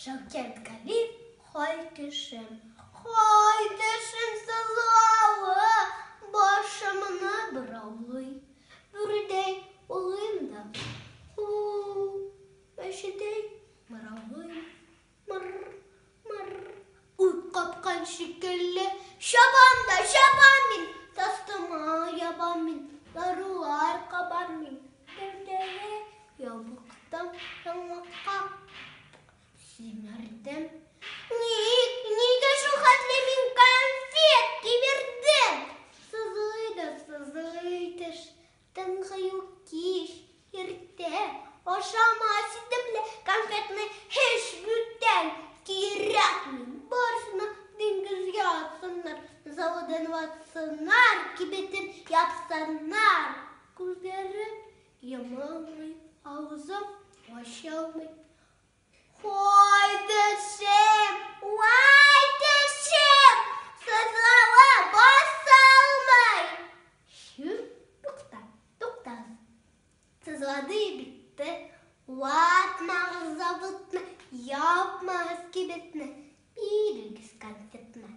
Шевкент Калиев, Хайтышым. Хайтышым сызлауы, башымны бұраулый. Бүрдей олымда, әшідей мұраулый. Мыр. Ұйт қапқан шекелі, шабаммен, тастыма ябаммен, дарулар қабаммен. Дәрдәре ябықтам жаңлыққа. Семердім. Неге шухатлы мен конфетки бердім? Сызыйдыш, тыңғыю кеш, ерте. Ошамас едімлі конфетны хеш бүттен. Керек мен баршына деңгізге атсынар. Заводын ватсынар, кебетін япсанар. Көздері ямалмай, ауызым ашалмай. Хайтышым, сызлауы басалмай. Тоқта. Сызлады бітті, ватмағыз заводны, япмағыз кебетні, беріңіз конфетні.